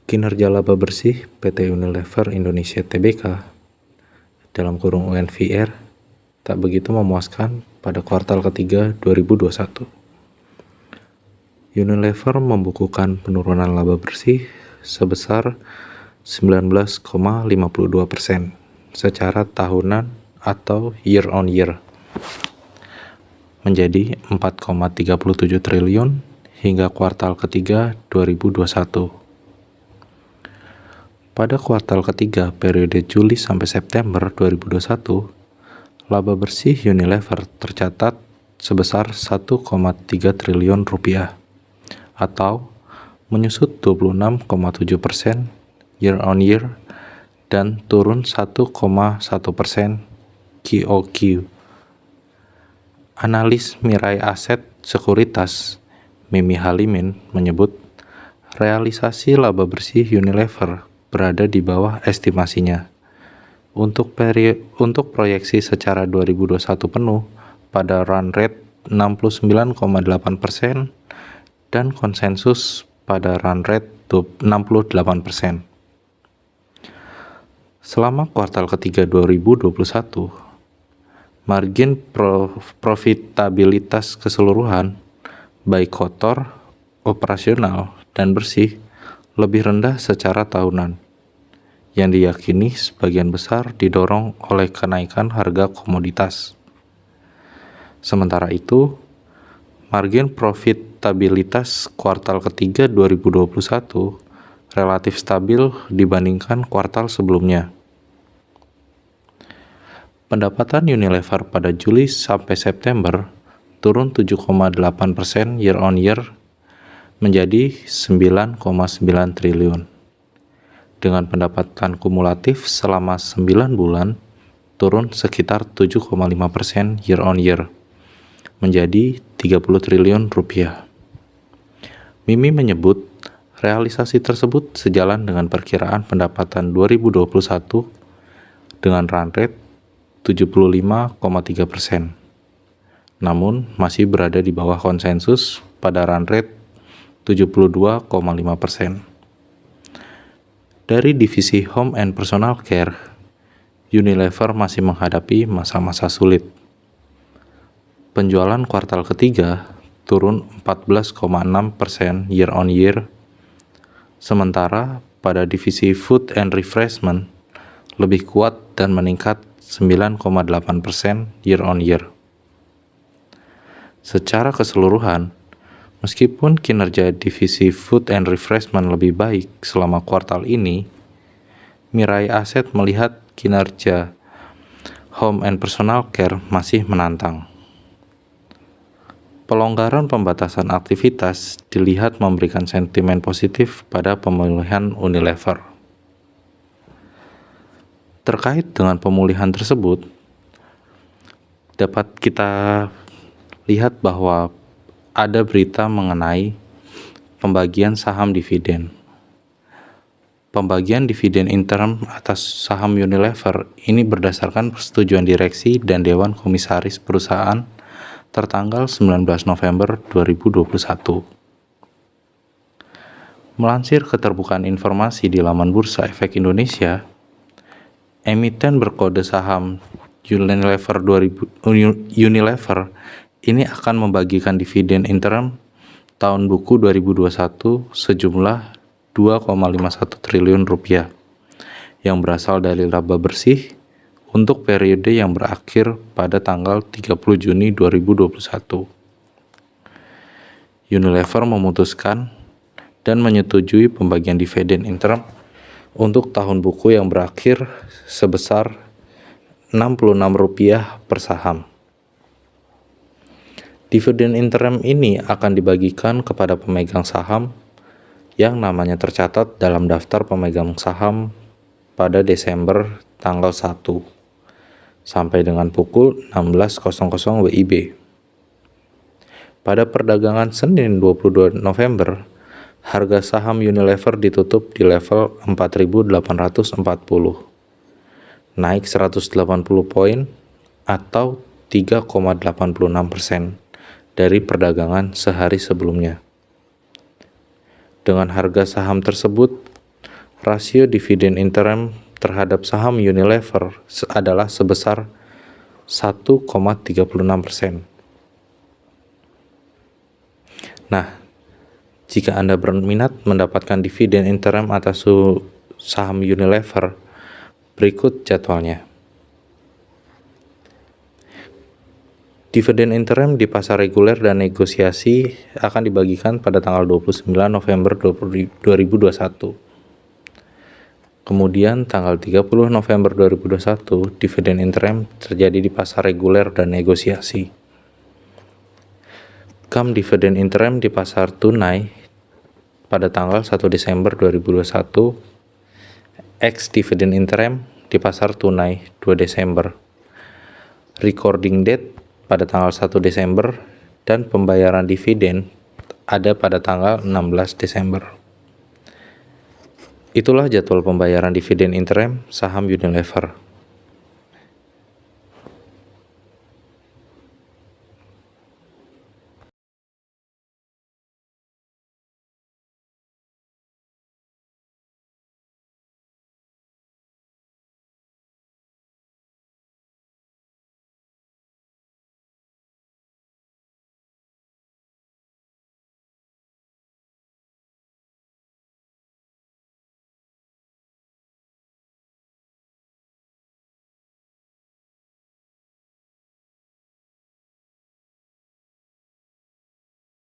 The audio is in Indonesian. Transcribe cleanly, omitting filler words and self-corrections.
Kinerja laba bersih PT Unilever Indonesia Tbk (UNVR) tak begitu memuaskan pada kuartal ketiga 2021. Unilever membukukan penurunan laba bersih sebesar 19,52% secara tahunan atau year on year menjadi 4,37 triliun hingga kuartal ketiga 2021. Pada kuartal ketiga periode Juli sampai September 2021, laba bersih Unilever tercatat sebesar 1,3 triliun rupiah atau menyusut 26,7% year on year dan turun 1,1% QOQ. Analis Mirai Aset Sekuritas Mimi Halimin menyebut realisasi laba bersih Unilever berada di bawah estimasinya. Untuk proyeksi secara 2021 penuh pada run rate 69,8% dan konsensus pada run rate 68%. Selama kuartal ketiga 2021, margin profitabilitas keseluruhan, baik kotor, operasional, dan bersih, lebih rendah secara tahunan, yang diyakini sebagian besar didorong oleh kenaikan harga komoditas. Sementara itu, margin profitabilitas kuartal ketiga 2021 relatif stabil dibandingkan kuartal sebelumnya. Pendapatan Unilever pada Juli sampai September turun 7,8% year on year menjadi 9,9 triliun. Dengan pendapatan kumulatif selama 9 bulan turun sekitar 7,5% year on year menjadi 30 triliun rupiah. Mimi menyebut realisasi tersebut sejalan dengan perkiraan pendapatan 2021 dengan run rate 75,3%. Namun masih berada di bawah konsensus pada run rate 72,5%. Dari divisi Home and Personal Care, Unilever masih menghadapi masa-masa sulit. Penjualan kuartal ketiga turun 14,6% year on year, sementara pada divisi Food and Refreshment lebih kuat dan meningkat 9,8% year on year. Secara keseluruhan, meskipun kinerja divisi Food and Refreshment lebih baik selama kuartal ini, Mirai Aset melihat kinerja Home and Personal Care masih menantang. Pelonggaran pembatasan aktivitas dilihat memberikan sentimen positif pada pemulihan Unilever. Terkait dengan pemulihan tersebut, dapat kita lihat bahwa ada berita mengenai pembagian saham dividen. Pembagian dividen interim atas saham Unilever ini berdasarkan persetujuan direksi dan Dewan Komisaris perusahaan tertanggal 19 November 2021. Melansir keterbukaan informasi di laman Bursa Efek Indonesia, emiten berkode saham Unilever ini akan membagikan dividen interim tahun buku 2021 sejumlah 2,51 triliun rupiah yang berasal dari laba bersih untuk periode yang berakhir pada tanggal 30 Juni 2021. Unilever memutuskan dan menyetujui pembagian dividen interim untuk tahun buku yang berakhir sebesar Rp66 per saham. Dividen interim ini akan dibagikan kepada pemegang saham yang namanya tercatat dalam daftar pemegang saham pada Desember tanggal 1 sampai dengan pukul 16.00 WIB. Pada perdagangan Senin 22 November, harga saham Unilever ditutup di level 4.840, naik 180 poin atau 3,86% dari perdagangan sehari sebelumnya. Dengan harga saham tersebut, Rasio dividen interim terhadap saham Unilever adalah sebesar 1,36%. Nah, jika Anda berminat mendapatkan dividen interim atas saham Unilever, berikut jadwalnya. Dividen interim di pasar reguler dan negosiasi akan dibagikan pada tanggal 29 November 2021. Kemudian tanggal 30 November 2021, dividen interim terjadi di pasar reguler dan negosiasi. Dividen interim di pasar tunai pada tanggal 1 Desember 2021, dividen interim di pasar tunai 2 Desember. Recording date pada tanggal 1 Desember dan pembayaran dividen ada pada tanggal 16 Desember. Itulah jadwal pembayaran dividen interim saham Unilever.